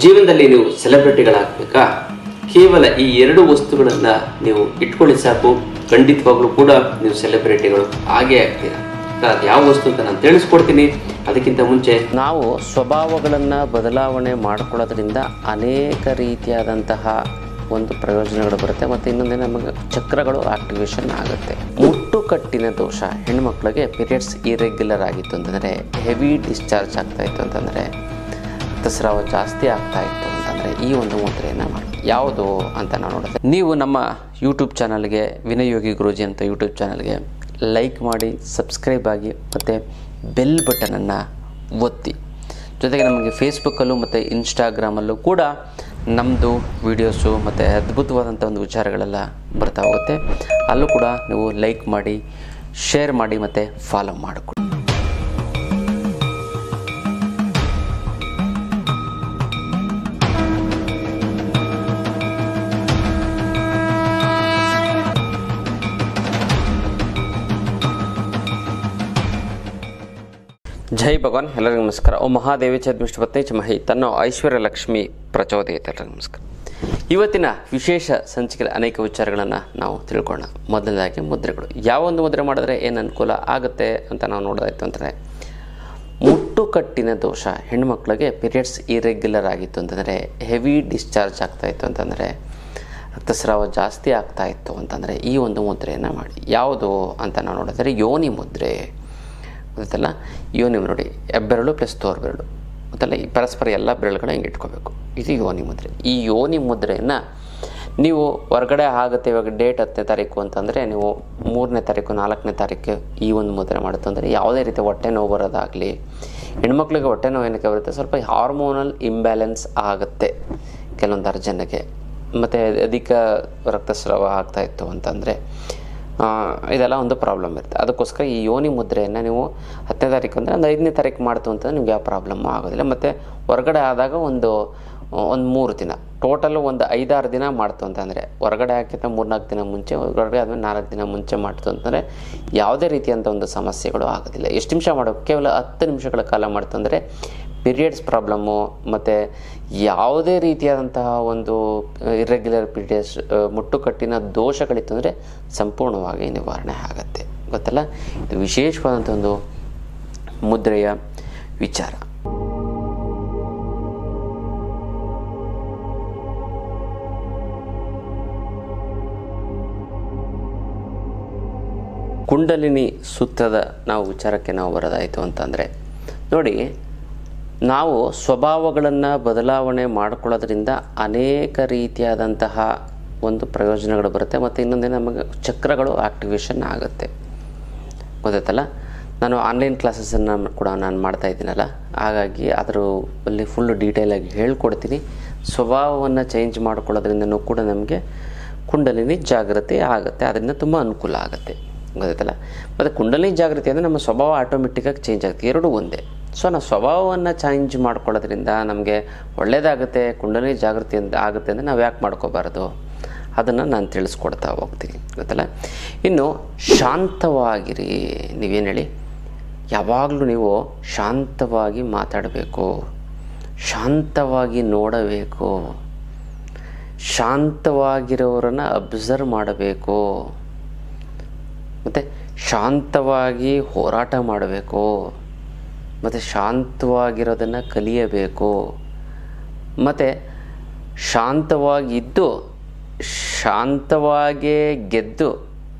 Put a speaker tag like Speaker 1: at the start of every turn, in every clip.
Speaker 1: ಜೀವನದಲ್ಲಿ ನೀವು ಸೆಲೆಬ್ರಿಟಿಗಳಾಗಬೇಕಾ? ಕೇವಲ ಈ ಎರಡು ವಸ್ತುಗಳನ್ನು ನೀವು ಇಟ್ಕೊಳ್ಳಿ ಸಾಕು, ಖಂಡಿತವಾಗ್ಲೂ ಕೂಡ ನೀವು ಸೆಲೆಬ್ರಿಟಿಗಳು ಆಗೇ ಆಗ್ತೀರಾ. ಅದು ಯಾವ ವಸ್ತು ಅಂತ ನಾನು ತಿಳಿಸ್ಕೊಡ್ತೀನಿ. ಅದಕ್ಕಿಂತ ಮುಂಚೆ,
Speaker 2: ನಾವು ಸ್ವಭಾವಗಳನ್ನು ಬದಲಾವಣೆ ಮಾಡಿಕೊಳ್ಳೋದ್ರಿಂದ ಅನೇಕ ರೀತಿಯಾದಂತಹ ಒಂದು ಪ್ರಯೋಜನಗಳು ಬರುತ್ತೆ. ಮತ್ತು ಇನ್ನೊಂದೇ ನಮಗೆ ಚಕ್ರಗಳು ಆಕ್ಟಿವೇಶನ್ ಆಗುತ್ತೆ. ಮುಟ್ಟುಕಟ್ಟಿನ ದೋಷ, ಹೆಣ್ಮಕ್ಳಿಗೆ ಪೀರಿಯಡ್ಸ್ ಇರೆಗ್ಯುಲರ್ ಆಗಿತ್ತು ಅಂತಂದರೆ, ಹೆವಿ ಡಿಸ್ಚಾರ್ಜ್ ಆಗ್ತಾಯಿತ್ತು ಅಂತಂದರೆ, ರಕ್ತಸ್ರಾವ ಜಾಸ್ತಿ ಆಗ್ತಾಯಿತ್ತು ಅಂತಂದರೆ ಈ ಒಂದು ಮುದ್ರೆಯನ್ನು ಮಾಡಿ. ಯಾವುದು ಅಂತ ನಾವು ನೋಡಿದ್ರೆ, ನೀವು ನಮ್ಮ ಯೂಟ್ಯೂಬ್ ಚಾನಲ್ಗೆ ವಿನಯ್ ಯೋಗಿ ಗುರೂಜಿ ಅಂತ ಯೂಟ್ಯೂಬ್ ಚಾನಲ್ಗೆ ಲೈಕ್ ಮಾಡಿ, ಸಬ್ಸ್ಕ್ರೈಬ್ ಆಗಿ, ಮತ್ತು ಬೆಲ್ ಬಟನನ್ನು ಒತ್ತಿ. ಜೊತೆಗೆ ನಮಗೆ ಫೇಸ್ಬುಕ್ಕಲ್ಲೂ ಮತ್ತು ಇನ್ಸ್ಟಾಗ್ರಾಮಲ್ಲೂ ಕೂಡ ನಮ್ಮದು ವೀಡಿಯೋಸು ಮತ್ತು ಅದ್ಭುತವಾದಂಥ ಒಂದು ವಿಚಾರಗಳೆಲ್ಲ ಬರ್ತಾ ಹೋಗುತ್ತೆ. ಅಲ್ಲೂ ಕೂಡ ನೀವು ಲೈಕ್ ಮಾಡಿ, ಶೇರ್ ಮಾಡಿ ಮತ್ತು ಫಾಲೋ ಮಾಡಿಕೊಡಿ. ಜೈ ಭಗವಾನ್. ಎಲ್ಲರಿಗೂ ನಮಸ್ಕಾರ. ಓ ಮಹಾದೇವಿ ಚದ್ಮಿಷ್ಟಪತ್ನಿ ಚಮಹಿ ತನ್ನೋ ಐಶ್ವರ್ಯ ಲಕ್ಷ್ಮಿ ಪ್ರಚೋದಯತೆ. ಎಲ್ಲರಿಗೂ ನಮಸ್ಕಾರ. ಇವತ್ತಿನ ವಿಶೇಷ ಸಂಚಿಕೆಯಲ್ಲಿ ಅನೇಕ ವಿಚಾರಗಳನ್ನು ನಾವು ತಿಳ್ಕೊಳ್ಳೋಣ. ಮೊದಲನೇದಾಗಿ ಮುದ್ರೆಗಳು. ಯಾವೊಂದು ಮುದ್ರೆ ಮಾಡಿದ್ರೆ ಏನು ಅನುಕೂಲ ಆಗುತ್ತೆ ಅಂತ ನಾವು ನೋಡೋದಾಯ್ತು ಅಂದರೆ, ಮುಟ್ಟುಕಟ್ಟಿನ ದೋಷ, ಹೆಣ್ಮಕ್ಳಿಗೆ ಪೀರಿಯಡ್ಸ್ ಇರೆಗ್ಯುಲರ್ ಆಗಿತ್ತು ಅಂತಂದರೆ, ಹೆವಿ ಡಿಸ್ಚಾರ್ಜ್ ಆಗ್ತಾಯಿತ್ತು ಅಂತಂದರೆ, ರಕ್ತಸ್ರಾವ ಜಾಸ್ತಿ ಆಗ್ತಾಯಿತ್ತು ಅಂತಂದರೆ ಈ ಒಂದು ಮುದ್ರೆಯನ್ನು ಮಾಡಿ. ಯಾವುದು ಅಂತ ನಾವು ನೋಡಿದ್ರೆ, ಯೋನಿ ಮುದ್ರೆ ಗೊತ್ತಲ್ಲ. ಯೋನಿ ನೋಡಿ, ಹೆಬ್ಬೆರಳು ಪ್ಲಸ್ ತೋರ್ಬೆರಳು ಗೊತ್ತಲ್ಲ, ಈ ಪರಸ್ಪರ ಎಲ್ಲ ಬೆರಳುಗಳು ಹಿಂಗೆ ಇಟ್ಕೋಬೇಕು. ಇದು ಯೋನಿ ಮುದ್ರೆ. ಈ ಯೋನಿ ಮುದ್ರೆಯನ್ನು ನೀವು ಹೊರಗಡೆ ಆಗುತ್ತೆ. ಇವಾಗ ಡೇಟ್ 10ನೇ ತಾರೀಕು ಅಂತಂದರೆ, ನೀವು 3ನೇ ತಾರೀಕು 4ನೇ ತಾರೀಕು ಈ ಒಂದು ಮುದ್ರೆ ಮಾಡುತ್ತೆ ಅಂದರೆ, ಯಾವುದೇ ರೀತಿ ಹೊಟ್ಟೆ ನೋವು ಬರೋದಾಗಲಿ, ಹೆಣ್ಮಕ್ಳಿಗೆ ಹೊಟ್ಟೆ ನೋವು ಏನಕ್ಕೆ ಬರುತ್ತೆ, ಸ್ವಲ್ಪ ಹಾರ್ಮೋನಲ್ ಇಂಬ್ಯಾಲೆನ್ಸ್ ಆಗುತ್ತೆ ಕೆಲವೊಂದು ಜನಕ್ಕೆ, ಮತ್ತು ಅಧಿಕ ರಕ್ತಸ್ರಾವ ಆಗ್ತಾಯಿತ್ತು ಅಂತಂದರೆ ಇದೆಲ್ಲ ಒಂದು ಪ್ರಾಬ್ಲಮ್ ಇರುತ್ತೆ. ಅದಕ್ಕೋಸ್ಕರ ಈ ಯೋನಿ ಮುದ್ರೆಯನ್ನು ನೀವು 10ನೇ ತಾರೀಕು ಅಂದರೆ ಒಂದು 5ನೇ ತಾರೀಕು ಮಾಡ್ತು ಅಂತಂದರೆ ನಿಮ್ಗೆ ಯಾವ ಪ್ರಾಬ್ಲಮ್ಮು ಆಗೋದಿಲ್ಲ. ಮತ್ತು ಹೊರಗಡೆ ಆದಾಗ ಒಂದು 3 ದಿನ, ಟೋಟಲು ಒಂದು 5-6 ದಿನ ಮಾಡ್ತು ಅಂತಂದರೆ, ಹೊರಗಡೆ ಹಾಕಿದ 3-4 ದಿನ ಮುಂಚೆ, ಹೊರಗಡೆ ಆದಮೇಲೆ 4 ದಿನ ಮುಂಚೆ ಮಾಡ್ತು ಅಂತಂದರೆ ಯಾವುದೇ ರೀತಿಯಂಥ ಒಂದು ಸಮಸ್ಯೆಗಳು ಆಗೋದಿಲ್ಲ. ಎಷ್ಟು ನಿಮಿಷ ಮಾಡಬೇಕು? ಕೇವಲ 10 ನಿಮಿಷಗಳ ಕಾಲ ಮಾಡ್ತು ಅಂದರೆ ಪೀರಿಯಡ್ಸ್ ಪ್ರಾಬ್ಲಮ್ಮು ಮತ್ತು ಯಾವುದೇ ರೀತಿಯಾದಂತಹ ಒಂದು ಇರ್ರೆಗ್ಯುಲರ್ ಪೀರಿಯಡ್ಸ್, ಮುಟ್ಟುಕಟ್ಟಿನ ದೋಷಗಳಿತ್ತು ಅಂದರೆ ಸಂಪೂರ್ಣವಾಗಿ ನಿವಾರಣೆ ಆಗುತ್ತೆ. ಗೊತ್ತಲ್ಲ, ಇದು ವಿಶೇಷವಾದಂಥ ಒಂದು ಮುದ್ರೆಯ ವಿಚಾರ. ಕುಂಡಲಿನಿ ಸೂತ್ರದ ನಾವು ವಿಚಾರಕ್ಕೆ ನಾವು ಬರೋದಾಯಿತು ಅಂತಂದರೆ, ನೋಡಿ, ನಾವು ಸ್ವಭಾವಗಳನ್ನು ಬದಲಾವಣೆ ಮಾಡಿಕೊಳ್ಳೋದ್ರಿಂದ ಅನೇಕ ರೀತಿಯಾದಂತಹ ಒಂದು ಪ್ರಯೋಜನಗಳು ಬರುತ್ತೆ. ಮತ್ತು ಇನ್ನೊಂದೇ ನಮಗೆ ಚಕ್ರಗಳು ಆಕ್ಟಿವೇಶನ್ ಆಗುತ್ತೆ. ಗೊತ್ತಾಯ್ತಲ್ಲ. ನಾನು ಆನ್ಲೈನ್ ಕ್ಲಾಸಸನ್ನು ಕೂಡ ನಾನು ಮಾಡ್ತಾಯಿದ್ದೀನಲ್ಲ, ಹಾಗಾಗಿ ಅದರಲ್ಲಿ ಫುಲ್ಲು ಡೀಟೇಲಾಗಿ ಹೇಳ್ಕೊಡ್ತೀನಿ. ಸ್ವಭಾವವನ್ನು ಚೇಂಜ್ ಮಾಡ್ಕೊಳ್ಳೋದ್ರಿಂದನೂ ಕೂಡ ನಮಗೆ ಕುಂಡಲಿನಿ ಜಾಗೃತಿ ಆಗುತ್ತೆ. ಅದರಿಂದ ತುಂಬ ಅನುಕೂಲ ಆಗುತ್ತೆ. ಗೊತ್ತಾಯ್ತಲ್ಲ. ಮತ್ತು ಕುಂಡಲಿನಿ ಜಾಗೃತಿ ಅಂದರೆ ನಮ್ಮ ಸ್ವಭಾವ ಆಟೋಮೆಟಿಕ್ಕಾಗಿ ಚೇಂಜ್ ಆಗುತ್ತೆ. ಎರಡೂ ಒಂದೇ. ಸೊ ನಾವು ಸ್ವಭಾವವನ್ನು ಚೇಂಜ್ ಮಾಡ್ಕೊಳ್ಳೋದ್ರಿಂದ ನಮಗೆ ಒಳ್ಳೆಯದಾಗುತ್ತೆ. ಕುಂಡಲಿನಿ ಜಾಗೃತಿ ಆಗುತ್ತೆ ಅಂದರೆ ನಾವು ಯಾಕೆ ಮಾಡ್ಕೋಬಾರ್ದು, ಅದನ್ನು ನಾನು ತಿಳಿಸ್ಕೊಡ್ತಾ ಹೋಗ್ತೀನಿ. ಗೊತ್ತಲ್ಲ. ಇನ್ನು ಶಾಂತವಾಗಿರಿ. ನೀವೇನು ಹೇಳಿ, ಯಾವಾಗಲೂ ನೀವು ಶಾಂತವಾಗಿ ಮಾತಾಡಬೇಕು, ಶಾಂತವಾಗಿ ನೋಡಬೇಕು, ಶಾಂತವಾಗಿರೋರನ್ನು ಅಬ್ಸರ್ವ್ ಮಾಡಬೇಕು, ಮತ್ತು ಶಾಂತವಾಗಿ ಹೋರಾಟ ಮಾಡಬೇಕು, ಮತ್ತು ಶಾಂತವಾಗಿರೋದನ್ನು ಕಲಿಯಬೇಕು, ಮತ್ತು ಶಾಂತವಾಗಿದ್ದು ಶಾಂತವಾಗೇ ಗೆದ್ದು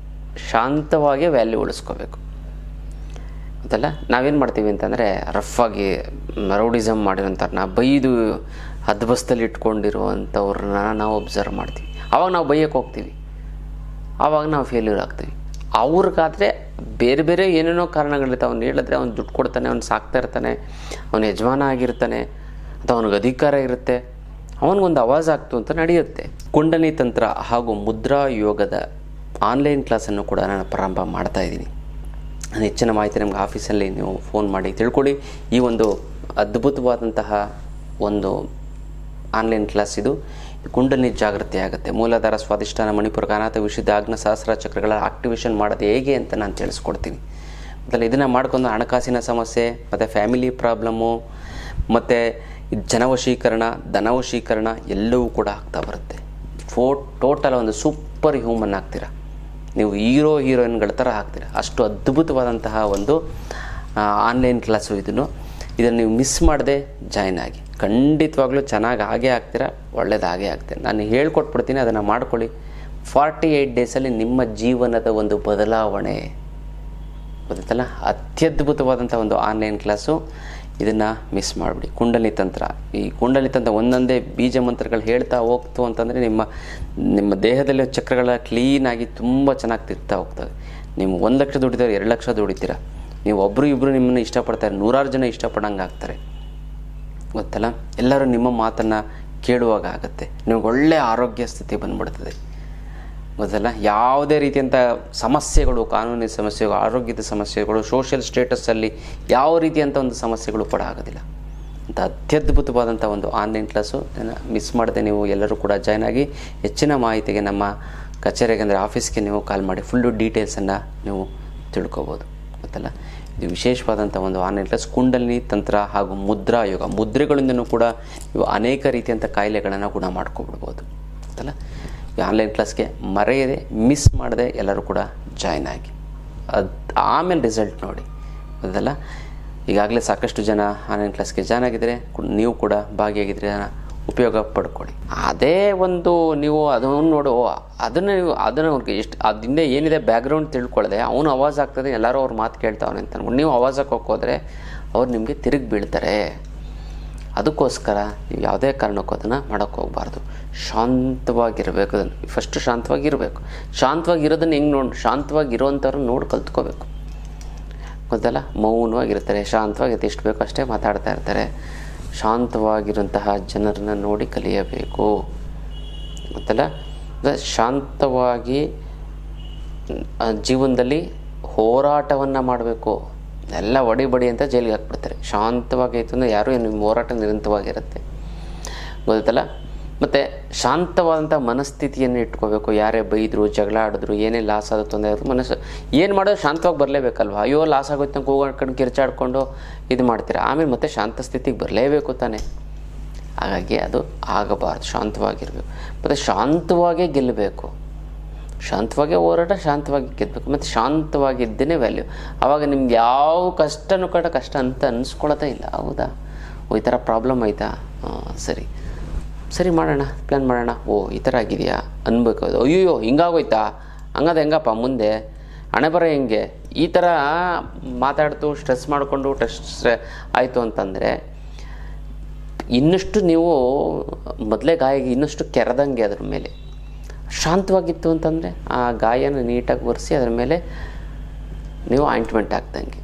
Speaker 2: ಶಾಂತವಾಗೇ ವ್ಯಾಲ್ಯೂ ಉಳಿಸ್ಕೋಬೇಕು. ಗೊತ್ತಲ್ಲ. ನಾವೇನು ಮಾಡ್ತೀವಿ ಅಂತಂದರೆ, ರಫಾಗಿ ರೌಡಿಸಮ್ ಮಾಡಿರೋಂಥವ್ರನ್ನ, ಬೈದು ಹದ್ಬಸ್ತಲ್ಲಿ ಇಟ್ಕೊಂಡಿರುವಂಥವ್ರನ್ನ ನಾವು ಅಬ್ಸರ್ವ್ ಮಾಡ್ತೀವಿ. ಆವಾಗ ನಾವು ಬೈಯಕ್ಕೆ ಹೋಗ್ತೀವಿ, ಆವಾಗ ನಾವು ಫೇಲ್ಯೂರ್ ಆಗ್ತೀವಿ. ಅವ್ರಿಗಾದರೆ ಬೇರೆ ಬೇರೆ ಏನೇನೋ ಕಾರಣಗಳಿರ್ತಾವೆ. ಅವ್ನು ಹೇಳಿದ್ರೆ ಅವ್ನು ದುಡ್ಡು ಕೊಡ್ತಾನೆ, ಅವ್ನು ಸಾಕ್ತಾ ಇರ್ತಾನೆ, ಅವನು ಯಜಮಾನ ಆಗಿರ್ತಾನೆ, ಅಥವಾ ಅವನಿಗೆ ಅಧಿಕಾರ ಇರುತ್ತೆ, ಅವನಿಗೊಂದು ಆವಾಜ್ ಆಗ್ತು ಅಂತ ನಡೆಯುತ್ತೆ. ಕುಂಡಲಿನಿ ತಂತ್ರ ಹಾಗೂ ಮುದ್ರಾ ಯೋಗದ ಆನ್ಲೈನ್ ಕ್ಲಾಸನ್ನು ಕೂಡ ನಾನು ಪ್ರಾರಂಭ ಮಾಡ್ತಾಯಿದ್ದೀನಿ. ನಾನು ಹೆಚ್ಚಿನ ಮಾಹಿತಿ ನಮ್ಗೆ ಆಫೀಸಲ್ಲಿ ನೀವು ಫೋನ್ ಮಾಡಿ ತಿಳ್ಕೊಳ್ಳಿ. ಈ ಒಂದು ಅದ್ಭುತವಾದಂತಹ ಒಂದು ಆನ್ಲೈನ್ ಕ್ಲಾಸ್ ಇದು. ಕುಂಡಲಿನಿ ಜಾಗೃತಿ ಆಗುತ್ತೆ. ಮೂಲಾಧಾರ, ಸ್ವಾಧಿಷ್ಠಾನ, ಮಣಿಪುರ, ಅನಾಥ, ವಿಶುದ್ಧ, ಆಗ್ನ, ಸಹಸ್ರ ಚಕ್ರಗಳ ಆಕ್ಟಿವೇಶನ್ ಮಾಡೋದು ಹೇಗೆ ಅಂತ ನಾನು ತಿಳಿಸ್ಕೊಡ್ತೀನಿ. ಮೊದಲು ಇದನ್ನು ಮಾಡ್ಕೊಂಡು ಹಣಕಾಸಿನ ಸಮಸ್ಯೆ ಮತ್ತು ಫ್ಯಾಮಿಲಿ ಪ್ರಾಬ್ಲಮ್ಮು ಮತ್ತು ಇದು ಜನವಶೀಕರಣ, ಧನವಶೀಕರಣ ಎಲ್ಲವೂ ಕೂಡ ಆಗ್ತಾ ಬರುತ್ತೆ. ಟೋಟಲ್ ಒಂದು ಸೂಪರ್ ಹ್ಯೂಮನ್ ಆಗ್ತೀರ ನೀವು, ಹೀರೋಯಿನ್ಗಳ ಥರ ಆಗ್ತೀರ. ಅಷ್ಟು ಅದ್ಭುತವಾದಂತಹ ಒಂದು ಆನ್ಲೈನ್ ಕ್ಲಾಸು ಇದನ್ನು ನೀವು ಮಿಸ್ ಮಾಡದೆ ಜಾಯ್ನ್ ಆಗಿ. ಖಂಡಿತವಾಗ್ಲೂ ಚೆನ್ನಾಗಿ ಆಗೇ ಆಗ್ತೀರ, ಒಳ್ಳೇದಾಗೇ ಆಗ್ತೀರ. ನಾನು ಹೇಳ್ಕೊಟ್ಬಿಡ್ತೀನಿ, ಅದನ್ನು ಮಾಡ್ಕೊಳ್ಳಿ. 48 ಡೇಸಲ್ಲಿ ನಿಮ್ಮ ಜೀವನದ ಒಂದು ಬದಲಾವಣೆ ಗೊತ್ತಲ್ಲ. ಅತ್ಯದ್ಭುತವಾದಂಥ ಒಂದು ಆನ್ಲೈನ್ ಕ್ಲಾಸು, ಇದನ್ನು ಮಿಸ್ ಮಾಡಿಬಿಡಿ. ಕುಂಡಲಿ ತಂತ್ರ, ಈ ಕುಂಡಲಿ ತಂತ್ರ ಒಂದೊಂದೇ ಬೀಜ ಮಂತ್ರಗಳು ಹೇಳ್ತಾ ಹೋಗ್ತು ಅಂತಂದರೆ ನಿಮ್ಮ ದೇಹದಲ್ಲಿ ಚಕ್ರಗಳ ಕ್ಲೀನಾಗಿ ತುಂಬ ಚೆನ್ನಾಗಿ ತಿರ್ತಾ ಹೋಗ್ತದೆ. ನೀವು 1 ಲಕ್ಷ ದುಡಿತಾರೆ, 2 ಲಕ್ಷ ದುಡಿತೀರ. ನೀವು ಒಬ್ಬರು ಇಬ್ಬರು ನಿಮ್ಮನ್ನು ಇಷ್ಟಪಡ್ತಾರೆ, 100 ಜನ ಇಷ್ಟಪಡೋಂಗೆ ಆಗ್ತಾರೆ ಗೊತ್ತಲ್ಲ. ಎಲ್ಲರೂ ನಿಮ್ಮ ಮಾತನ್ನು ಕೇಳುವಾಗ ಆಗುತ್ತೆ. ನಿಮಗೆ ಒಳ್ಳೆಯ ಆರೋಗ್ಯ ಸ್ಥಿತಿ ಬಂದ್ಬಿಡ್ತದೆ ಗೊತ್ತಲ್ಲ. ಯಾವುದೇ ರೀತಿಯಂಥ ಸಮಸ್ಯೆಗಳು, ಕಾನೂನಿನ ಸಮಸ್ಯೆಗಳು, ಆರೋಗ್ಯದ ಸಮಸ್ಯೆಗಳು, ಸೋಷಿಯಲ್ ಸ್ಟೇಟಸ್ಸಲ್ಲಿ ಯಾವ ರೀತಿಯಂಥ ಒಂದು ಸಮಸ್ಯೆಗಳು ಕೂಡ ಆಗೋದಿಲ್ಲ. ಅಂತ ಅತ್ಯದ್ಭುತವಾದಂಥ ಒಂದು ಆನ್ಲೈನ್ ಕ್ಲಾಸು ಮಿಸ್ ಮಾಡದೆ ನೀವು ಎಲ್ಲರೂ ಕೂಡ ಜಾಯ್ನ್ ಆಗಿ. ಹೆಚ್ಚಿನ ಮಾಹಿತಿಗೆ ನಮ್ಮ ಕಚೇರಿಗೆ ಅಂದರೆ ಆಫೀಸ್ಗೆ ನೀವು ಕಾಲ್ ಮಾಡಿ ಫುಲ್ಲು ಡೀಟೇಲ್ಸನ್ನು ನೀವು ತಿಳ್ಕೊಬೋದು ಗೊತ್ತಲ್ಲ. ಇದು ವಿಶೇಷವಾದಂಥ ಒಂದು ಆನ್ಲೈನ್ ಕ್ಲಾಸ್. ಕುಂಡಲಿನಿ ತಂತ್ರ ಹಾಗೂ ಮುದ್ರಾ ಯೋಗ, ಮುದ್ರೆಗಳಿಂದನೂ ಕೂಡ ಇವು ಅನೇಕ ರೀತಿಯಂಥ ಕಾಯಿಲೆಗಳನ್ನು ಗುಣ ಮಾಡ್ಕೊಬಿಡ್ಬೋದು ಗೊತ್ತಲ್ಲ. ಈ ಆನ್ಲೈನ್ ಕ್ಲಾಸ್ಗೆ ಮರೆಯದೆ, ಮಿಸ್ ಮಾಡದೆ ಎಲ್ಲರೂ ಕೂಡ ಜಾಯ್ನ್ ಆಗಿ. ಆಮೇಲೆ ರಿಸಲ್ಟ್ ನೋಡಿ ಗೊತ್ತಲ್ಲ. ಈಗಾಗಲೇ ಸಾಕಷ್ಟು ಜನ ಆನ್ಲೈನ್ ಕ್ಲಾಸ್ಗೆ ಜಾಯ್ನ್ ಆಗಿದ್ದರೆ, ನೀವು ಕೂಡ ಭಾಗಿಯಾಗಿದ್ದರೆ ಉಪಯೋಗ ಪಡ್ಕೊಳ್ಳಿ. ಅದೇ ಒಂದು ನೀವು ಅದನ್ನು ನೋಡು, ಅದನ್ನು ಅವ್ರಿಗೆ ಎಷ್ಟು ಅದರಿಂದ ಏನಿದೆ ಬ್ಯಾಕ್ಗ್ರೌಂಡ್ ತಿಳ್ಕೊಳ್ಳದೆ ಅವನು ಅವಾಜ್ ಆಗ್ತದೆ, ಎಲ್ಲರೂ ಅವ್ರ ಮಾತು ಕೇಳ್ತಾವನೆ ಅಂತ ಅನ್ಕೊಂಡು ನೀವು ಅವಾಜ್ ಹಾಕೋಕೆ ಹೋದರೆ ಅವ್ರು ನಿಮಗೆ ತಿರುಗಿ ಬೀಳ್ತಾರೆ. ಅದಕ್ಕೋಸ್ಕರ ನೀವು ಯಾವುದೇ ಕಾರಣಕ್ಕೂ ಅದನ್ನು ಮಾಡೋಕ್ಕೆ ಹೋಗಬಾರ್ದು. ಶಾಂತವಾಗಿರಬೇಕು. ಅದನ್ನು ಫಸ್ಟು ಶಾಂತವಾಗಿರಬೇಕು. ಶಾಂತವಾಗಿರೋದನ್ನು ಹೆಂಗೆ ಶಾಂತವಾಗಿರೋವಂಥವ್ರನ್ನ ನೋಡಿ ಕಲ್ತ್ಕೋಬೇಕು ಗೊತ್ತಲ್ಲ. ಮೌನವಾಗಿರ್ತಾರೆ, ಶಾಂತವಾಗಿ ಎಷ್ಟು ಬೇಕೋ ಅಷ್ಟೇ ಮಾತಾಡ್ತಾ ಇರ್ತಾರೆ. ಶಾಂತವಾಗಿರುವಂತಹ ಜನರನ್ನು ನೋಡಿ ಕಲಿಯಬೇಕು ಗೊತ್ತಲ್ಲ. ಶಾಂತವಾಗಿ ಜೀವನದಲ್ಲಿ ಹೋರಾಟವನ್ನು ಮಾಡಬೇಕು. ಎಲ್ಲ ಬಡಿ ಅಂತ ಜೈಲಿಗೆ ಹಾಕ್ಬಿಡ್ತಾರೆ. ಶಾಂತವಾಗಿ ಆಯಿತು ಅಂದರೆ ಯಾರೂ ನಿಮ್ಮ ಹೋರಾಟ ನಿರಂತರವಾಗಿರುತ್ತೆ ಗೊತ್ತಲ್ಲ. ಮತ್ತು ಶಾಂತವಾದಂಥ ಮನಸ್ಥಿತಿಯನ್ನು ಇಟ್ಕೋಬೇಕು. ಯಾರೇ ಬೈದರು, ಜಗಳ ಆಡಿದ್ರು, ಏನೇ ಲಾಸ್ ಆದ ತೊಂದರೆ ಆದರೂ ಮನಸ್ಸು ಏನು ಮಾಡೋದು ಶಾಂತವಾಗಿ ಬರಲೇಬೇಕಲ್ವ. ಅಯ್ಯೋ ಲಾಸ್ ಆಗೋಯ್ತು ಅಂತ ಕೂಗಾಡ್ಕೊಂಡು ಕಿರ್ಚಾಡ್ಕೊಂಡು ಇದು ಮಾಡ್ತೀರ. ಆಮೇಲೆ ಮತ್ತೆ ಶಾಂತ ಸ್ಥಿತಿಗೆ ಬರಲೇಬೇಕು ತಾನೆ. ಹಾಗಾಗಿ ಅದು ಆಗಬಾರ್ದು. ಶಾಂತವಾಗಿರಬೇಕು ಮತ್ತು ಶಾಂತವಾಗೇ ಗೆಲ್ಲಬೇಕು. ಶಾಂತವಾಗೇ ಹೋರಾಟ, ಶಾಂತವಾಗಿ ಗೆಲ್ಲಬೇಕು. ಮತ್ತು ಶಾಂತವಾಗಿದ್ದೇನೆ ವ್ಯಾಲ್ಯೂ. ಆವಾಗ ನಿಮ್ಗೆ ಯಾವ ಕಷ್ಟನೂ ಕಷ್ಟ ಅಂತ ಅನಿಸ್ಕೊಳ್ಳೋದೇ ಇಲ್ಲ. ಹೌದಾ, ಈ ಥರ ಪ್ರಾಬ್ಲಮ್ ಆಯಿತಾ, ಸರಿ ಮಾಡೋಣ, ಪ್ಲ್ಯಾನ್ ಮಾಡೋಣ. ಈ ಥರ ಆಗಿದೆಯಾ ಅನ್ಬೇಕು. ಅಯ್ಯೋ ಹಿಂಗಾಗೋಯ್ತಾ, ಹಂಗದ ಹೆಂಗಪ್ಪ ಮುಂದೆ ಹಣೆ ಬರ ಹೆಂಗೆ, ಈ ಥರ ಮಾತಾಡ್ತು ಸ್ಟ್ರೆಸ್ ಮಾಡಿಕೊಂಡು ಆಯಿತು ಅಂತಂದರೆ ಇನ್ನಷ್ಟು ನೀವು ಮೊದಲೇ ಗಾಯ ಇನ್ನಷ್ಟು ಕೆರೆದಂಗೆ ಅದ್ರ ಮೇಲೆ. ಶಾಂತವಾಗಿತ್ತು ಅಂತಂದರೆ ಆ ಗಾಯನ ನೀಟಾಗಿ ಒರೆಸಿ ಅದ್ರ ಮೇಲೆ ನೀವು ಆಯಿಂಟ್ಮೆಂಟ್ ಹಾಕ್ದಂಗೆ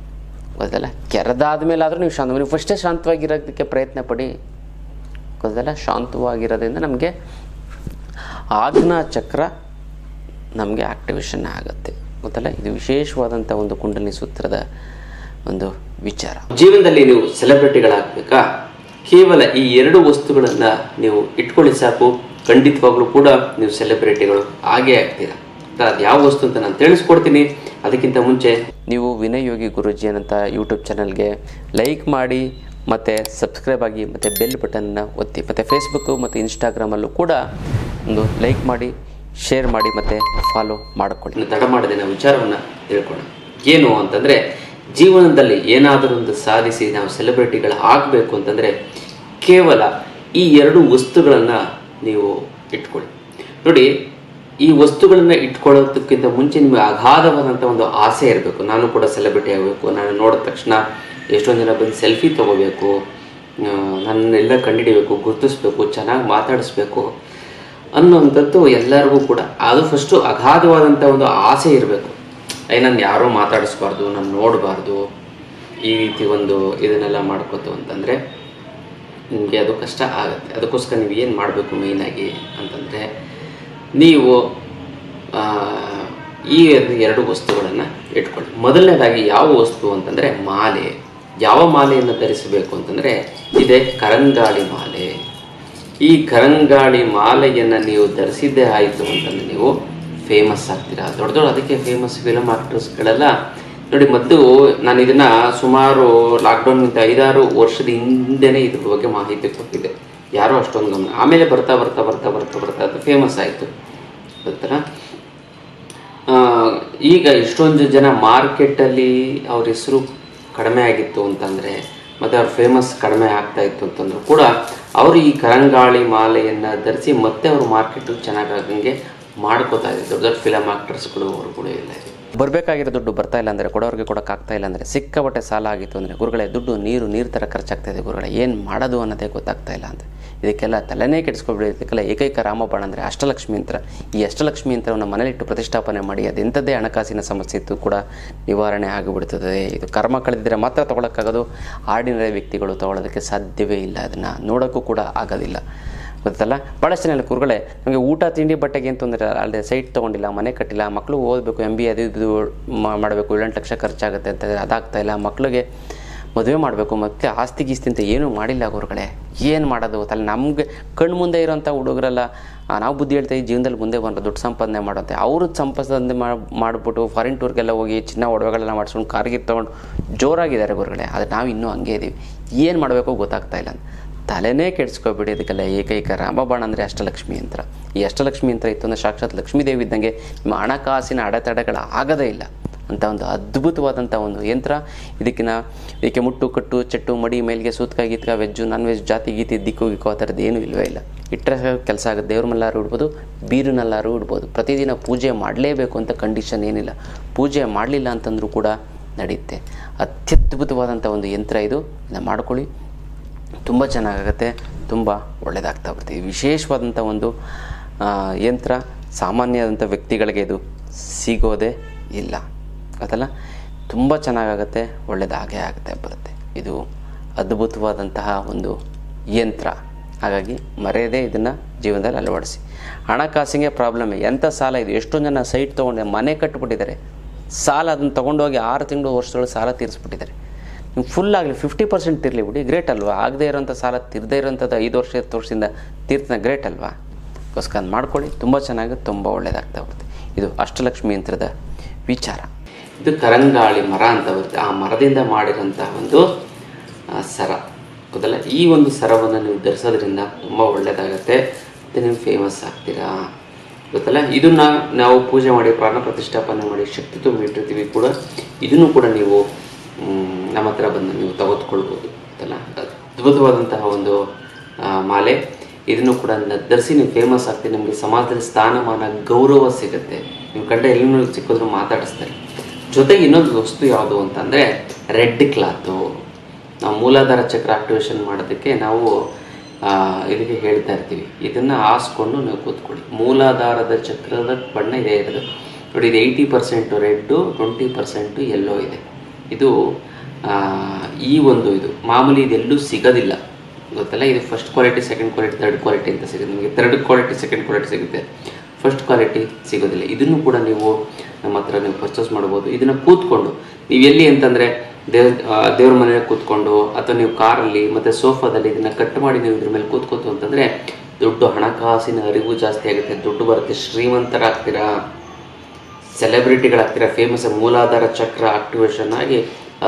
Speaker 2: ಗೊತ್ತಲ್ಲ. ಕೆರೆದಾದ ಮೇಲೆ ಆದರೂ ನೀವು ಫಸ್ಟೇ ಶಾಂತವಾಗಿರೋದಕ್ಕೆ ಪ್ರಯತ್ನ ಪಡಿ ಗೊತ್ತಲ್ಲ. ಶಾಂತವಾಗಿರೋದ್ರಿಂದ ನಮಗೆ ಆಜ್ಞಾ ಚಕ್ರ ನಮಗೆ ಆಕ್ಟಿವೇಶನ್ ಆಗುತ್ತೆ ಗೊತ್ತಲ್ಲ. ಇದು ವಿಶೇಷವಾದಂಥ ಒಂದು ಕುಂಡಲಿನಿ ಸೂತ್ರದ ಒಂದು ವಿಚಾರ.
Speaker 1: ಜೀವನದಲ್ಲಿ ನೀವು ಸೆಲೆಬ್ರಿಟಿಗಳಾಗಬೇಕಾ? ಕೇವಲ ಈ 2 ವಸ್ತುಗಳನ್ನು ನೀವು ಇಟ್ಕೊಳ್ಳಿ ಸಾಕು. ಖಂಡಿತವಾಗ್ಲೂ ಕೂಡ ನೀವು ಸೆಲೆಬ್ರಿಟಿಗಳು ಆಗೇ ಆಗ್ತೀರಾ. ಅದು ಯಾವ ವಸ್ತು ಅಂತ ನಾನು ತಿಳಿಸ್ಕೊಡ್ತೀನಿ. ಅದಕ್ಕಿಂತ ಮುಂಚೆ
Speaker 2: ನೀವು ವಿನಯ್ ಯೋಗಿ ಗುರೂಜಿ ಅನ್ನಂಥ ಯೂಟ್ಯೂಬ್ ಚಾನಲ್ಗೆ ಲೈಕ್ ಮಾಡಿ ಮತ್ತು ಸಬ್ಸ್ಕ್ರೈಬ್ ಆಗಿ ಮತ್ತು ಬೆಲ್ ಬಟನ್ನ ಒತ್ತಿ. ಮತ್ತು ಫೇಸ್ಬುಕ್ಕು ಮತ್ತು ಇನ್ಸ್ಟಾಗ್ರಾಮಲ್ಲೂ ಕೂಡ ಒಂದು ಲೈಕ್ ಮಾಡಿ, ಶೇರ್ ಮಾಡಿ ಮತ್ತು ಫಾಲೋ ಮಾಡಿಕೊಳ್ಳಿ.
Speaker 1: ತಡ ಮಾಡದೆ ನಾವು ವಿಚಾರವನ್ನು ತಿಳ್ಕೊಳ್ಳೋಣ. ಏನು ಅಂತಂದರೆ, ಜೀವನದಲ್ಲಿ ಏನಾದರೂ ಒಂದು ಸಾಧಿಸಿ ನಾವು ಸೆಲೆಬ್ರಿಟಿಗಳು ಆಗಬೇಕು ಅಂತಂದರೆ ಕೇವಲ ಈ 2 ವಸ್ತುಗಳನ್ನು ನೀವು ಇಟ್ಕೊಳ್ಳಿ. ನೋಡಿ, ಈ ವಸ್ತುಗಳನ್ನು ಇಟ್ಕೊಳ್ಳೋದಕ್ಕಿಂತ ಮುಂಚೆ ನಿಮಗೆ ಅಗಾಧವಾದಂಥ ಒಂದು ಆಸೆ ಇರಬೇಕು. ನಾನು ಕೂಡ ಸೆಲೆಬ್ರಿಟಿ ಆಗಬೇಕು, ನಾನು ನೋಡಿದ ತಕ್ಷಣ ಎಷ್ಟೊಂದು ಜನ ಬಂದು ಸೆಲ್ಫಿ ತೊಗೋಬೇಕು, ನನ್ನೆಲ್ಲ ಕಂಡುಹಿಡಿಬೇಕು, ಗುರುತಿಸ್ಬೇಕು, ಚೆನ್ನಾಗಿ ಮಾತಾಡಿಸ್ಬೇಕು ಅನ್ನೋವಂಥದ್ದು ಎಲ್ಲರಿಗೂ ಕೂಡ. ಅದು ಫಸ್ಟು ಅಗಾಧವಾದಂಥ ಒಂದು ಆಸೆ ಇರಬೇಕು. ನಾನು ಯಾರೂ ಮಾತಾಡಿಸ್ಬಾರ್ದು, ನಾನು ನೋಡಬಾರ್ದು, ಈ ರೀತಿ ಒಂದು ಇದನ್ನೆಲ್ಲ ಮಾಡ್ಕೋತು ಅಂತಂದರೆ ನಿಮಗೆ ಅದು ಕಷ್ಟ ಆಗುತ್ತೆ. ಅದಕ್ಕೋಸ್ಕರ ನೀವು ಏನು ಮಾಡಬೇಕು ಮೇಯ್ನಾಗಿ ಅಂತಂದರೆ, ನೀವು ಈ 2 ವಸ್ತುಗಳನ್ನು ಇಟ್ಕೊಳ್ಳಿ. ಮೊದಲನೇದಾಗಿ ಯಾವ ವಸ್ತು ಅಂತಂದರೆ ಮಾಲೆ. ಯಾವ ಮಾಲೆಯನ್ನು ಧರಿಸಬೇಕು ಅಂತಂದರೆ ಇದೆ ಕರಂಗಾಳಿ ಮಾಲೆ. ಈ ಕರಂಗಾಳಿ ಮಾಲೆಯನ್ನು ನೀವು ಧರಿಸಿದ್ದೇ ಆಯಿತು ಅಂತಂದರೆ ನೀವು ಫೇಮಸ್ ಆಗ್ತೀರಾ. ದೊಡ್ಡ ಅದಕ್ಕೆ ಫೇಮಸ್ ಫಿಲಮ್ ಆಕ್ಟರ್ಸ್ಗಳೆಲ್ಲ ನೋಡಿ, ಮೊದಲು ನಾನು ಇದನ್ನ ಸುಮಾರು ಲಾಕ್ಡೌನ್ಗಿಂತ 5-6 ವರ್ಷದ ಹಿಂದೆನೇ ಇದ್ರ ಬಗ್ಗೆ ಮಾಹಿತಿ ಕೊಟ್ಟಿದ್ದೆ, ಯಾರೋ ಅಷ್ಟೊಂದು ಗಮನ. ಆಮೇಲೆ ಬರ್ತಾ ಬರ್ತಾ ಬರ್ತಾ ಬರ್ತಾ ಬರ್ತಾ ಅದು ಫೇಮಸ್ ಆಯಿತು. ಗೊತ್ತಾ, ಈಗ ಇಷ್ಟೊಂದು ಜನ ಮಾರ್ಕೆಟಲ್ಲಿ ಅವ್ರ ಹೆಸರು ಕಡಿಮೆ ಆಗಿತ್ತು ಅಂತಂದರೆ, ಮತ್ತು ಅವ್ರ ಫೇಮಸ್ ಕಡಿಮೆ ಆಗ್ತಾ ಇತ್ತು ಅಂತಂದ್ರೂ ಕೂಡ ಅವರು ಈ ಕರಂಗಾಳಿ ಮಾಲೆಯನ್ನು ಧರಿಸಿ ಮತ್ತೆ ಅವರು ಮಾರ್ಕೆಟು ಚೆನ್ನಾಗಂಗೆ ಮಾಡ್ಕೋತಾ ಇದ್ದಾರೆ. ದೊಡ್ಡ ದೊಡ್ಡ ಫಿಲಮ್ ಆ್ಯಕ್ಟರ್ಸ್ಗಳು ಅವ್ರುಗಳು ಎಲ್ಲ ಇದೆ.
Speaker 2: ಬರಬೇಕಾಗಿರೋ ದುಡ್ಡು ಬರ್ತಾ ಇಲ್ಲ ಅಂದರೆ, ಕೊಡೋರಿಗೆ ಕೊಡೋಕ್ಕಾಗ್ತಾ ಇಲ್ಲ ಅಂದರೆ, ಸಿಕ್ಕಾಪಟ್ಟೆ ಸಾಲ ಆಗಿತ್ತು ಅಂದರೆ, ಗುರುಗಳೇ ದುಡ್ಡು ನೀರು ಥರ ಖರ್ಚಾಗ್ತಾ ಇದೆ ಗುರುಗಳೇ, ಏನು ಮಾಡೋದು ಅನ್ನೋದೇ ಗೊತ್ತಾಗ್ತಾ ಇಲ್ಲ ಅಂತ. ಇದಕ್ಕೆಲ್ಲ ತಲೆನೇ ಕೆಡಿಸ್ಕೊಬಿಡಿ. ಇದಕ್ಕೆಲ್ಲ ಏಕೈಕ ರಾಮಬಾಣ ಅಂದರೆ ಅಷ್ಟಲಕ್ಷ್ಮಿ ಯಂತ್ರ. ಈ ಅಷ್ಟಲಕ್ಷ್ಮಿ ಯಂತ್ರವನ್ನು ಮನೇಲಿಟ್ಟು ಪ್ರತಿಷ್ಠಾಪನೆ ಮಾಡಿ, ಅದೆಂಥದ್ದೇ ಹಣಕಾಸಿನ ಸಮಸ್ಯೆ ಇತ್ತು ಕೂಡ ನಿವಾರಣೆ ಆಗಿಬಿಡ್ತದೆ. ಇದು ಕರ್ಮ ಕಳೆದಿದ್ದರೆ ಮಾತ್ರ ತೊಗೊಳಕ್ಕಾಗೋದು. ಆರ್ಡಿನರಿ ವ್ಯಕ್ತಿಗಳು ತೊಗೊಳೋದಕ್ಕೆ ಸಾಧ್ಯವೇ ಇಲ್ಲ, ಅದನ್ನು ನೋಡೋಕ್ಕೂ ಕೂಡ ಆಗೋದಿಲ್ಲ. ಗೊತ್ತಲ್ಲ, ಭಾಳಷ್ಟು ಜನ ಗುರುಗಳೇ ನಮಗೆ ಊಟ ತಿಂಡಿ ಬಟ್ಟೆಗೆ ಏನು ತೊಂದರೆ ಅಲ್ಲದೆ ಸೈಟ್ ತೊಗೊಂಡಿಲ್ಲ, ಮನೆ ಕಟ್ಟಿಲ್ಲ, ಮಕ್ಕಳು ಓದಬೇಕು, MBA ಅದು ಇದು ಮಾಡಬೇಕು, 7-8 ಲಕ್ಷ ಖರ್ಚಾಗುತ್ತೆ ಅಂತ ಅದಾಗ್ತಾಯಿಲ್ಲ, ಮಕ್ಕಳಿಗೆ ಮದುವೆ ಮಾಡಬೇಕು, ಮತ್ತೆ ಆಸ್ತಿ ಗೀಸ್ತಿ ಅಂತ ಏನೂ ಮಾಡಿಲ್ಲ ಗುರುಗಳೇ. ಏನು ಮಾಡೋದು ತಲೆ ನಮಗೆ ಕಣ್ಣು ಮುಂದೆ ಇರೋಂಥ ಹುಡುಗರೆಲ್ಲ ನಾವು ಬುದ್ಧಿ ಹೇಳ್ತೀವಿ, ಜೀವನದಲ್ಲಿ ಮುಂದೆ ಬಂದು ದುಡ್ಡು ಸಂಪಾದನೆ ಮಾಡೋಂತೆ. ಅವರು ಸಂಪಾದನೆ ಮಾಡಿಬಿಟ್ಟು ಫಾರಿನ್ ಟೂರ್ಗೆಲ್ಲ ಹೋಗಿ ಚಿನ್ನ ಒಡವೆಗಳೆಲ್ಲ ಮಾಡಿಸ್ಕೊಂಡು ಕಾರ್ಗಿರ್ ತೊಗೊಂಡು ಜೋರಾಗಿದ್ದಾರೆ ಗುರುಗಳೇ. ಆದರೆ ನಾವು ಇನ್ನೂ ಹಂಗೆ ಇದ್ದೀವಿ, ಏನು ಮಾಡಬೇಕು ಗೊತ್ತಾಗ್ತಾ ಇಲ್ಲ. ತಲೆನೇ ಕೆಡಿಸ್ಕೊಬೇಡಿ. ಇದಕ್ಕೆಲ್ಲ ಏಕೈಕ ರಾಮಬಾಣ ಅಂದರೆ ಅಷ್ಟಲಕ್ಷ್ಮಿ ಯಂತ್ರ. ಈ ಅಷ್ಟಲಕ್ಷ್ಮಿ ಯಂತ್ರ ಇತ್ತು ಅಂದರೆ ಸಾಕ್ಷಾತ್ ಲಕ್ಷ್ಮೀದೇವಿ ಇದ್ದಂಗೆ. ನಿಮ್ಮ ಹಣಕಾಸಿನ ಅಡೆತಡೆಗಳು ಆಗೋದೇ ಇಲ್ಲ ಅಂತ ಒಂದು ಅದ್ಭುತವಾದಂಥ ಒಂದು ಯಂತ್ರ. ಇದಕ್ಕೆ ಮುಟ್ಟು ಕಟ್ಟು ಚೆಟ್ಟು ಮಡಿ ಮೇಲ್ಗೆ ಸೂತ್ಕ ಗೀತ್ಕ ವೆಜ್ಜು ನಾನ್ ವೆಜ್ ಜಾತಿ ಗೀತಿ ದಿಕ್ಕು ಗಿಕ್ಕು ಆ ಥರದ್ದು ಏನೂ ಇಲ್ಲವೇ ಇಲ್ಲ. ಇಟ್ಟರೆ ಕೆಲಸ ಆಗುತ್ತೆ. ದೇವ್ರ ಮಲ್ಲಾರು ಇಡ್ಬೋದು, ಬೀರಿನಲ್ಲಾರು ಇಡ್ಬೋದು. ಪ್ರತಿದಿನ ಪೂಜೆ ಮಾಡಲೇಬೇಕು ಅಂತ ಕಂಡೀಷನ್ ಏನಿಲ್ಲ. ಪೂಜೆ ಮಾಡಲಿಲ್ಲ ಅಂತಂದ್ರೂ ಕೂಡ ನಡೆಯುತ್ತೆ. ಅತ್ಯದ್ಭುತವಾದಂಥ ಒಂದು ಯಂತ್ರ ಇದು. ಇದನ್ನು ಮಾಡ್ಕೊಳ್ಳಿ, ತುಂಬ ಚೆನ್ನಾಗಾಗುತ್ತೆ, ತುಂಬ ಒಳ್ಳೆಯದಾಗ್ತಾ ಬರ್ತೀವಿ. ವಿಶೇಷವಾದಂಥ ಒಂದು ಯಂತ್ರ. ಸಾಮಾನ್ಯವಾದಂಥ ವ್ಯಕ್ತಿಗಳಿಗೆ ಇದು ಸಿಗೋದೇ ಇಲ್ಲ. ಅದಲ್ಲ, ತುಂಬ ಚೆನ್ನಾಗಾಗುತ್ತೆ, ಒಳ್ಳೆಯದಾಗೇ ಆಗುತ್ತೆ ಬರುತ್ತೆ. ಇದು ಅದ್ಭುತವಾದಂತಹ ಒಂದು ಯಂತ್ರ. ಹಾಗಾಗಿ ಮರೆಯದೇ ಇದನ್ನು ಜೀವನದಲ್ಲಿ ಅಳವಡಿಸಿ. ಹಣಕಾಸಿಗೆ ಪ್ರಾಬ್ಲಮ್. ಎಂಥ ಸಾಲ ಇದು, ಎಷ್ಟೊಂದು ಜನ ಸೈಟ್ ತೊಗೊಂಡು ಮನೆ ಕಟ್ಟಿಬಿಟ್ಟಿದ್ದಾರೆ. ಸಾಲ ಅದನ್ನು ತೊಗೊಂಡೋಗಿ 6 ತಿಂಗಳು ವರ್ಷದೊಳಗೆ ಸಾಲ ತೀರಿಸ್ಬಿಟ್ಟಿದ್ದಾರೆ. ನಿಮ್ಗೆ ಫುಲ್ ಆಗಲಿ 50% ತಿರಲಿ ಬಿಡಿ, ಗ್ರೇಟ್ ಅಲ್ವಾ. ಆಗದೇ ಇರೋಂಥ ಸಾಲ ತೀರದೇ ಇರೋಂಥದ್ದು 5 ವರ್ಷ 10 ವರ್ಷದಿಂದ ತೀರ್ಥ ಗ್ರೇಟ್ ಅಲ್ವಾ. ಅದಕ್ಕೋಸ್ಕರ ಮಾಡ್ಕೊಳ್ಳಿ, ತುಂಬ ಚೆನ್ನಾಗಿ ತುಂಬ ಒಳ್ಳೆಯದಾಗ್ತಾ ಬರುತ್ತೆ. ಇದು ಅಷ್ಟಲಕ್ಷ್ಮಿ ಯಂತ್ರದ ವಿಚಾರ.
Speaker 1: ಇದು ಕರಂಗಾಳಿ ಮರ ಅಂತ ಬರುತ್ತೆ. ಆ ಮರದಿಂದ ಮಾಡಿರೋಂಥ ಒಂದು ಸರ ಗೊತ್ತಲ್ಲ. ಈ ಒಂದು ಸರವನ್ನು ನೀವು ಧರಿಸೋದ್ರಿಂದ ತುಂಬ ಒಳ್ಳೆಯದಾಗುತ್ತೆ ಮತ್ತು ನೀವು ಫೇಮಸ್ ಆಗ್ತೀರಾ ಗೊತ್ತಲ್ಲ. ಇದನ್ನು ನಾವು ಪೂಜೆ ಮಾಡಿ ಪ್ರಾಣ ಪ್ರತಿಷ್ಠಾಪನೆ ಮಾಡಿ ಶಕ್ತಿ ತುಂಬಿಟ್ಟಿರ್ತೀವಿ ಕೂಡ. ಇದನ್ನು ಕೂಡ ನೀವು ನಮ್ಮ ಹತ್ರ ಬಂದು ನೀವು ತೆಗೆದುಕೊಳ್ಬೋದು ಗೊತ್ತಲ್ಲ. ಅದ್ಭುತವಾದಂತಹ ಒಂದು ಮಾಲೆ. ಇದನ್ನು ಕೂಡ ಧರಿಸಿ ನೀವು ಫೇಮಸ್ ಆಗ್ತೀರಿ. ನಿಮಗೆ ಸಮಾಜದಲ್ಲಿ ಸ್ಥಾನಮಾನ ಗೌರವ ಸಿಗುತ್ತೆ. ನೀವು ಕಂಡ ಎಲ್ಲೂ ಸಿಕ್ಕಿದ್ರು ಮಾತಾಡಿಸ್ತಾರೆ. ಜೊತೆಗೆ ಇನ್ನೊಂದು ವಸ್ತು ಯಾವುದು ಅಂತಂದರೆ ರೆಡ್ ಕ್ಲಾತು. ನಾವು ಮೂಲಾಧಾರ ಚಕ್ರ ಆಕ್ಟಿವೇಶನ್ ಮಾಡೋದಕ್ಕೆ ನಾವು ಇದಕ್ಕೆ ಹೇಳ್ತಾ ಇರ್ತೀವಿ. ಇದನ್ನು ಹಾಸ್ಕೊಂಡು ನೀವು ಕೂತ್ಕೊಳ್ಳಿ. ಮೂಲಾಧಾರದ ಚಕ್ರದ ಬಣ್ಣ ಇದೆ ಇರೋದು ನೋಡಿ. ಇದು 80% ರೆಡ್ಡು, 20% ಯೆಲ್ಲೋ ಇದೆ. ಇದು ಈ ಒಂದು ಇದು ಮಾಮೂಲಿ ಇದೆಲ್ಲೂ ಸಿಗೋದಿಲ್ಲ ಗೊತ್ತಲ್ಲ. ಇದು first quality, second quality, third quality ಅಂತ ಸಿಗುತ್ತೆ. ನಿಮಗೆ ಥರ್ಡ್ ಕ್ವಾಲಿಟಿ, ಸೆಕೆಂಡ್ ಕ್ವಾಲಿಟಿ ಸಿಗುತ್ತೆ, ಫಸ್ಟ್ ಕ್ವಾಲಿಟಿ ಸಿಗೋದಿಲ್ಲ. ಇದನ್ನು ಕೂಡ ನೀವು ನಮ್ಮ ಹತ್ರ ನೀವು ಪರ್ಚೇಸ್ ಮಾಡ್ಬೋದು. ಇದನ್ನು ಕೂತ್ಕೊಂಡು ನೀವು ಎಲ್ಲಿ ಅಂತಂದರೆ ದೇವ್ರ ಮನೆಯಲ್ಲಿ ಕೂತ್ಕೊಂಡು ಅಥವಾ ನೀವು ಕಾರಲ್ಲಿ ಮತ್ತು ಸೋಫಾದಲ್ಲಿ ಇದನ್ನು ಕಟ್ ಮಾಡಿ ನೀವು ಇದ್ರ ಮೇಲೆ ಕೂತ್ಕೋತು ಅಂತಂದರೆ ದೊಡ್ಡ ಹಣಕಾಸಿನ ಅರಿವು ಜಾಸ್ತಿ ಆಗುತ್ತೆ. ದುಡ್ಡು ಬರುತ್ತೆ, ಶ್ರೀಮಂತರಾಗ್ತೀರಾ, ಸೆಲೆಬ್ರಿಟಿಗಳಾಗ್ತೀರಾ, ಫೇಮಸ್. ಮೂಲಾಧಾರ ಚಕ್ರ ಆಕ್ಟಿವೇಶನ್ ಆಗಿ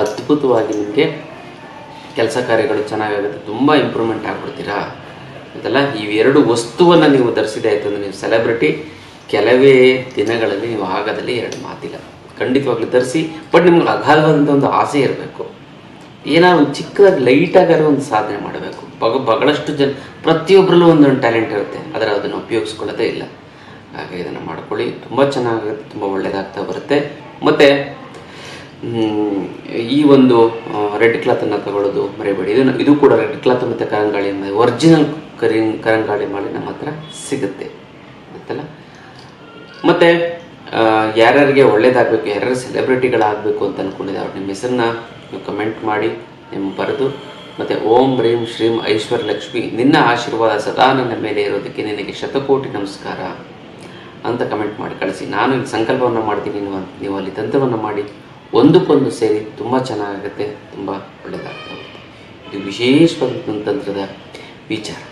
Speaker 1: ಅದ್ಭುತವಾಗಿ ನಿಮಗೆ ಕೆಲಸ ಕಾರ್ಯಗಳು ಚೆನ್ನಾಗಾಗುತ್ತೆ, ತುಂಬ ಇಂಪ್ರೂವ್ಮೆಂಟ್ ಆಗ್ಬಿಡ್ತೀರಾ ಅದಲ್ಲ. ಇವೆರಡು ವಸ್ತುವನ್ನು ನೀವು ಧರಿಸಿದೆ ಆಯಿತು ಅಂದರೆ ನೀವು ಸೆಲೆಬ್ರಿಟಿ. ಕೆಲವೇ ದಿನಗಳಲ್ಲಿ ನೀವು ಆಗೋದಲ್ಲಿ 2 ಮಾತಿಲ್ಲ. ಖಂಡಿತವಾಗ್ಲೂ ಧರಿಸಿ. ಬಟ್ ನಿಮ್ಗೆ ಅಗಾಧವಾದಂಥ ಒಂದು ಆಸೆ ಇರಬೇಕು. ಏನಾದ್ರು ಚಿಕ್ಕದಾಗಿ ಲೈಟಾಗಾರು ಒಂದು ಸಾಧನೆ ಮಾಡಬೇಕು. ಬಹಳಷ್ಟು ಜನ ಪ್ರತಿಯೊಬ್ಬರಲ್ಲೂ ಒಂದೊಂದು ಟ್ಯಾಲೆಂಟ್ ಇರುತ್ತೆ, ಆದರೆ ಅದನ್ನು ಉಪಯೋಗಿಸ್ಕೊಳ್ಳೋದೇ ಇಲ್ಲ. ಹಾಗೆ ಇದನ್ನು ಮಾಡ್ಕೊಳ್ಳಿ, ತುಂಬ ಚೆನ್ನಾಗುತ್ತೆ, ತುಂಬ ಒಳ್ಳೆಯದಾಗ್ತಾ ಬರುತ್ತೆ. ಮತ್ತು ಈ ಒಂದು ರೆಡ್ ಕ್ಲಾತನ್ನು ತಗೊಳ್ಳೋದು ಮರಿಬೇಡಿ. ಇದು ಕೂಡ ರೆಡ್ ಕ್ಲಾತ್ ಮತ್ತು ಕರಂಗಾಳಿ ಒರಿಜಿನಲ್ ಕರಂಗಾಳಿ ಮಾಡಿ ನಮ್ಮ ಹತ್ರ ಸಿಗುತ್ತೆ ಗೊತ್ತಲ್ಲ. ಮತ್ತು ಯಾರ್ಯಾರಿಗೆ ಒಳ್ಳೇದಾಗಬೇಕು, ಯಾರ್ಯಾರು ಸೆಲೆಬ್ರಿಟಿಗಳಾಗಬೇಕು ಅಂತ ಅಂದ್ಕೊಂಡಿದ್ದೆ ಅವ್ರು ನಿಮ್ಮ ಹೆಸರನ್ನ ನೀವು ಕಮೆಂಟ್ ಮಾಡಿ ನಿಮ್ಮ ಬರೆದು, ಮತ್ತು ಓಂ ರೀಂ ಶ್ರೀಂ ಐಶ್ವರ್ಯ ಲಕ್ಷ್ಮಿ ನಿನ್ನ ಆಶೀರ್ವಾದ ಸದಾ ನನ್ನ ಮೇಲೆ ಇರೋದಕ್ಕೆ ನಿನಗೆ ಶತಕೋಟಿ ನಮಸ್ಕಾರ ಅಂತ ಕಮೆಂಟ್ ಮಾಡಿ ಕಳಿಸಿ. ನಾನು ಇಲ್ಲಿ ಸಂಕಲ್ಪವನ್ನು ಮಾಡ್ತೀನಿ, ನೀವು ಅಲ್ಲಿ ತಂತ್ರವನ್ನು ಮಾಡಿ ಒಂದಕ್ಕೊಂದು ಸೇರಿ ತುಂಬ ಚೆನ್ನಾಗಾಗುತ್ತೆ, ತುಂಬ ಒಳ್ಳೆಯದಾಗ್ತಾ ಹೋಗುತ್ತೆ. ಇದು ವಿಶೇಷವಾದ ತಂತ್ರದ ವಿಚಾರ.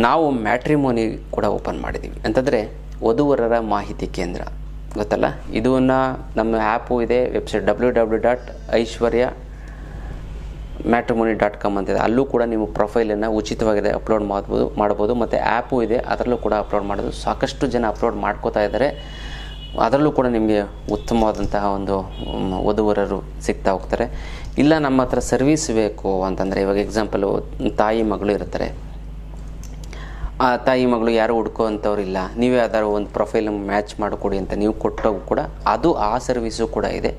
Speaker 2: ನಾವು ಮ್ಯಾಟ್ರಿಮೋನಿ ಕೂಡ ಓಪನ್ ಮಾಡಿದ್ದೀವಿ. ಅಂತಂದರೆ ವಧುವರರ ಮಾಹಿತಿ ಕೇಂದ್ರ. ಗೊತ್ತಲ್ಲ. ಇದನ್ನು ನಮ್ಮ ಆ್ಯಪು ಇದೆ, ವೆಬ್ಸೈಟ್ www.aishwaryamatrimony.com ಅಂತಿದೆ. ಅಲ್ಲೂ ಕೂಡ ನೀವು ಪ್ರೊಫೈಲನ್ನು ಉಚಿತವಾಗಿದೆ ಅಪ್ಲೋಡ್ ಮಾಡ್ಬೋದು ಮತ್ತು ಆ್ಯಪು ಇದೆ, ಅದರಲ್ಲೂ ಕೂಡ ಅಪ್ಲೋಡ್ ಮಾಡೋದು. ಸಾಕಷ್ಟು ಜನ ಅಪ್ಲೋಡ್ ಮಾಡ್ಕೋತಾ ಇದ್ದಾರೆ. ಅದರಲ್ಲೂ ಕೂಡ ನಿಮಗೆ ಉತ್ತಮವಾದಂತಹ ಒಂದು ವಧುವರರು ಸಿಗ್ತಾ ಹೋಗ್ತಾರೆ. ಇಲ್ಲ ನಮ್ಮ ಹತ್ರ ಸರ್ವಿಸ್ ಬೇಕು ಅಂತಂದರೆ, ಇವಾಗ ಎಕ್ಸಾಂಪಲು ತಾಯಿ ಮಗಳು ಇರ್ತಾರೆ, ಆ ತಾಯಿ ಮಗಳು ಯಾರು ಹುಡ್ಕೋ ಅಂಥವ್ರಿಲ್ಲ, ನೀವೇ ಯಾವ್ದಾದ್ರು ಒಂದು ಪ್ರೊಫೈಲ್ ಮ್ಯಾಚ್ ಮಾಡಿಕೊಡಿ ಅಂತ ನೀವು ಕೊಟ್ಟಾಗ ಕೂಡ ಅದು ಆ ಸರ್ವಿಸು ಕೂಡ ಇದೆ.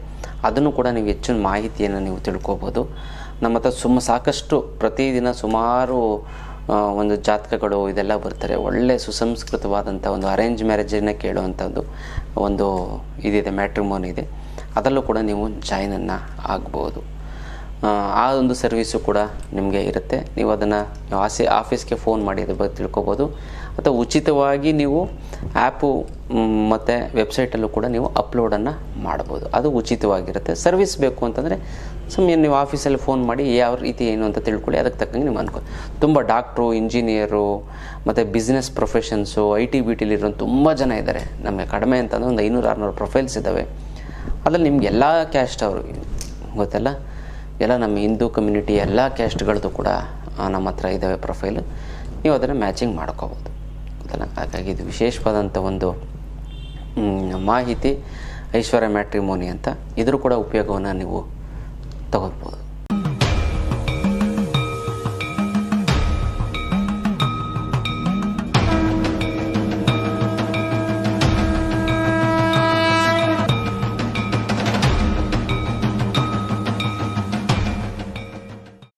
Speaker 2: ಅದನ್ನು ಕೂಡ ನೀವು ಹೆಚ್ಚಿನ ಮಾಹಿತಿಯನ್ನು ನೀವು ತಿಳ್ಕೊಬೋದು. ನಮ್ಮ ಹತ್ರ ಸಾಕಷ್ಟು ಪ್ರತಿದಿನ ಸುಮಾರು ಒಂದು ಜಾತಕಗಳು ಇದೆಲ್ಲ ಬರ್ತಾರೆ. ಒಳ್ಳೆ ಸುಸಂಸ್ಕೃತವಾದಂಥ ಒಂದು ಅರೇಂಜ್ ಮ್ಯಾರೇಜನ್ನು ಕೇಳುವಂಥದ್ದು ಒಂದು ಇದಿದೆ, ಮ್ಯಾಟ್ರಿಮೋನಿ ಇದೆ. ಅದರಲ್ಲೂ ಕೂಡ ನೀವು ಜಾಯ್ನನ್ನು ಆಗ್ಬೋದು. ಆ ಒಂದು ಸರ್ವಿಸು ಕೂಡ ನಿಮಗೆ ಇರುತ್ತೆ. ನೀವು ಅದನ್ನು ಆಫೀಸ್ಗೆ ಫೋನ್ ಮಾಡಿ ಅದ್ರ ಬಗ್ಗೆ ತಿಳ್ಕೊಬೋದು, ಅಥವಾ ಉಚಿತವಾಗಿ ನೀವು ಆ್ಯಪು ಮತ್ತು ವೆಬ್ಸೈಟಲ್ಲೂ ಕೂಡ ನೀವು ಅಪ್ಲೋಡನ್ನು ಮಾಡ್ಬೋದು. ಅದು ಉಚಿತವಾಗಿರುತ್ತೆ. ಸರ್ವಿಸ್ ಬೇಕು ಅಂತಂದರೆ ಸುಮ್ಮನೆ ನೀವು ಆಫೀಸಲ್ಲಿ ಫೋನ್ ಮಾಡಿ ಯಾವ ರೀತಿ ಏನು ಅಂತ ತಿಳ್ಕೊಳ್ಳಿ, ಅದಕ್ಕೆ ತಕ್ಕಂಗೆ ನೀವು ಅನ್ಕೊ. ತುಂಬ ಡಾಕ್ಟ್ರು, ಇಂಜಿನಿಯರು ಮತ್ತು ಬಿಸ್ನೆಸ್ ಪ್ರೊಫೆಷನ್ಸು, IT BTಲಿ ಇರೋ ತುಂಬ ಜನ ಇದ್ದಾರೆ. ನಮಗೆ ಕಡಿಮೆ ಅಂತಂದರೆ ಒಂದು 500-600 ಪ್ರೊಫೈಲ್ಸ್ ಇದ್ದಾವೆ. ಅದ್ರಲ್ಲಿ ನಿಮ್ಗೆ ಎಲ್ಲ ಕ್ಯಾಸ್ಟ್ ಅವರು ಗೊತ್ತಲ್ಲ, ಎಲ್ಲ ನಮ್ಮ ಹಿಂದೂ ಕಮ್ಯುನಿಟಿ ಎಲ್ಲ ಕ್ಯಾಸ್ಟ್ಗಳದ್ದು ಕೂಡ ನಮ್ಮ ಹತ್ರ ಇದ್ದಾವೆ ಪ್ರೊಫೈಲು. ನೀವು ಅದನ್ನು ಮ್ಯಾಚಿಂಗ್ ಮಾಡ್ಕೋಬೋದು ಗೊತ್ತಲ್ಲ. ಹಾಗಾಗಿ ಇದು ವಿಶೇಷವಾದಂಥ ಒಂದು ಮಾಹಿತಿ ಐಶ್ವರ್ಯ ಮ್ಯಾಟ್ರಿಮೋನಿ ಅಂತ. ಇದ್ರ ಕೂಡ ಉಪಯೋಗವನ್ನು ನೀವು ತಗೋಬೋದು.